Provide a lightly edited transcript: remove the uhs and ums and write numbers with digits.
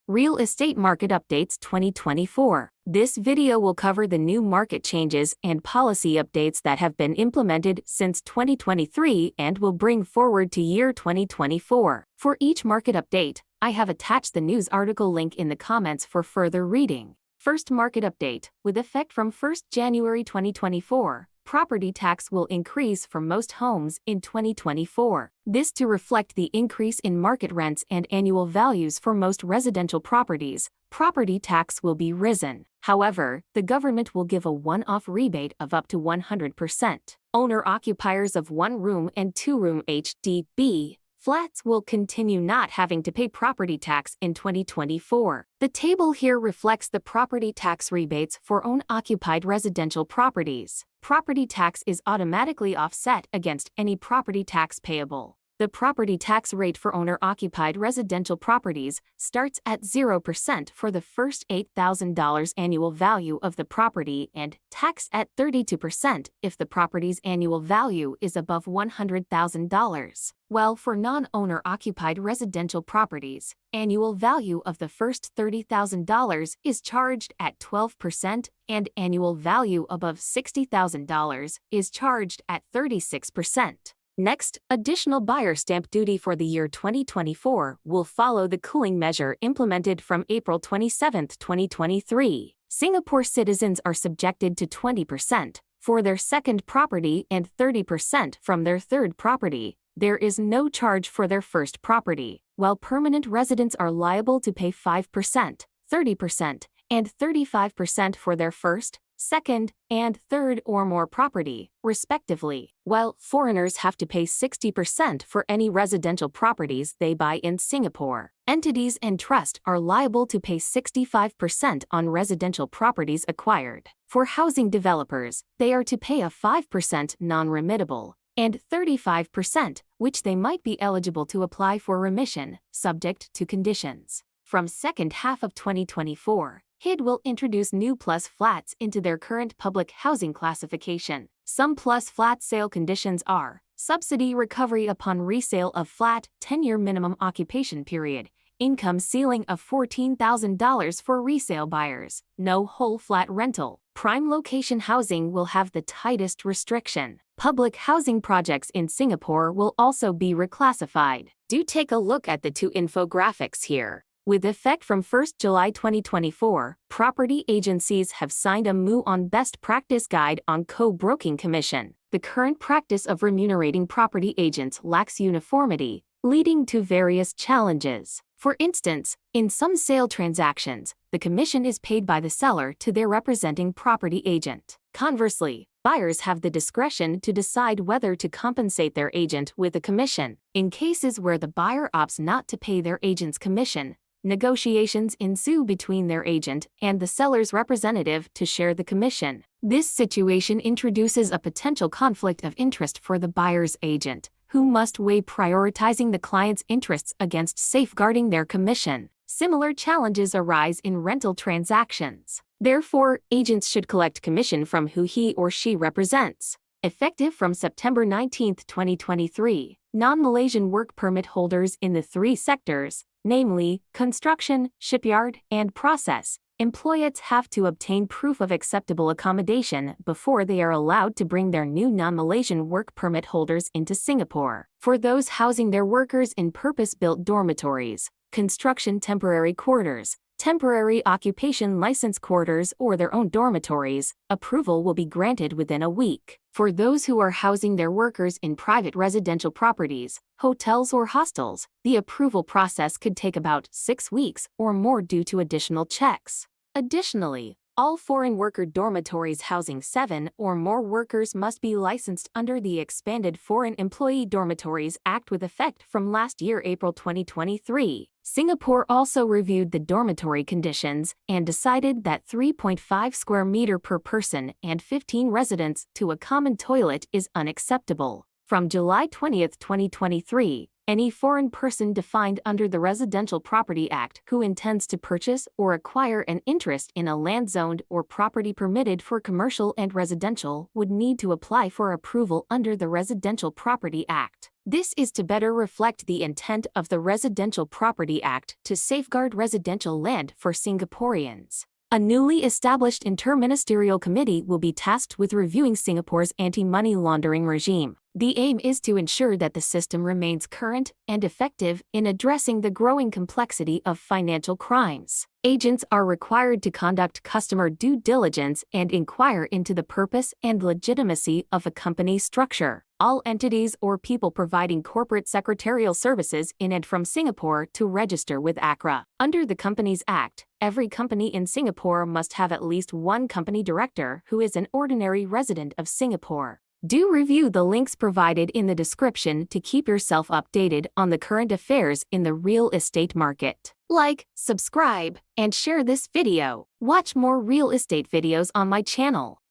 Real Estate Market Updates 2024. This video will cover the new market changes and policy updates that have been implemented since 2023 and will bring forward to year 2024. For each market update, I have attached the news article link in the comments for further reading. First market update. With effect from 1st January 2024, property tax will increase for most homes in 2024. This to reflect the increase in market rents and annual values for most residential properties. Property tax will be risen. However, the government will give a one-off rebate of up to 100%. Owner-occupiers of one-room and two-room HDB flats will continue not having to pay property tax in 2024. The table here reflects the property tax rebates for owner-occupied residential properties. Property tax is automatically offset against any property tax payable. The property tax rate for owner-occupied residential properties starts at 0% for the first $8,000 annual value of the property and taxed at 32% if the property's annual value is above $100,000. While for non-owner-occupied residential properties, annual value of the first $30,000 is charged at 12% and annual value above $60,000 is charged at 36%. Next, additional buyer stamp duty for the year 2024 will follow the cooling measure implemented from April 27, 2023. Singapore citizens are subjected to 20% for their second property and 30% from their third property. There is no charge for their first property, while permanent residents are liable to pay 5%, 30%, and 35% for their first, second, and third or more property, respectively, while foreigners have to pay 60% for any residential properties they buy in Singapore. Entities and trust are liable to pay 65% on residential properties acquired. For housing developers, they are to pay a 5% non-remittable and 35%, which they might be eligible to apply for remission, subject to conditions. From second half of 2024, HID will introduce new plus flats into their current public housing classification. Some plus flat sale conditions are subsidy recovery upon resale of flat, 10-year minimum occupation period, income ceiling of $14,000 for resale buyers, no whole flat rental. Prime location housing will have the tightest restriction. Public housing projects in Singapore will also be reclassified. Do take a look at the two infographics here. With effect from 1st July 2024, property agencies have signed a MOU on Best Practice Guide on Co-Broking Commission. The current practice of remunerating property agents lacks uniformity, leading to various challenges. For instance, in some sale transactions, the commission is paid by the seller to their representing property agent. Conversely, buyers have the discretion to decide whether to compensate their agent with a commission. In cases where the buyer opts not to pay their agent's commission, negotiations ensue between their agent and the seller's representative to share the commission. This situation introduces a potential conflict of interest for the buyer's agent, who must weigh prioritizing the client's interests against safeguarding their commission. Similar challenges arise in rental transactions. Therefore, agents should collect commission from who he or she represents. Effective from September 19, 2023, non-Malaysian work permit holders in the three sectors, namely construction, shipyard, and process, employees have to obtain proof of acceptable accommodation before they are allowed to bring their new non-Malaysian work permit holders into Singapore. For those housing their workers in purpose-built dormitories, construction temporary quarters, temporary occupation license quarters, or their own dormitories, approval will be granted within a week. For those who are housing their workers in private residential properties, hotels or hostels, the approval process could take about 6 weeks or more due to additional checks. Additionally, all foreign worker dormitories housing 7 or more workers must be licensed under the Expanded Foreign Employee Dormitories Act with effect from last year, April 2023. Singapore also reviewed the dormitory conditions and decided that 3.5 square meter per person and 15 residents to a common toilet is unacceptable. From July 20, 2023, any foreign person defined under the Residential Property Act who intends to purchase or acquire an interest in a land zoned or property permitted for commercial and residential would need to apply for approval under the Residential Property Act. This is to better reflect the intent of the Residential Property Act to safeguard residential land for Singaporeans. A newly established interministerial committee will be tasked with reviewing Singapore's anti-money laundering regime. The aim is to ensure that the system remains current and effective in addressing the growing complexity of financial crimes. Agents are required to conduct customer due diligence and inquire into the purpose and legitimacy of a company structure. All entities or people providing corporate secretarial services in and from Singapore to register with ACRA. Under the Companies Act, every company in Singapore must have at least one company director who is an ordinary resident of Singapore. Do review the links provided in the description to keep yourself updated on the current affairs in the real estate market. Like, subscribe, and share this video. Watch more real estate videos on my channel.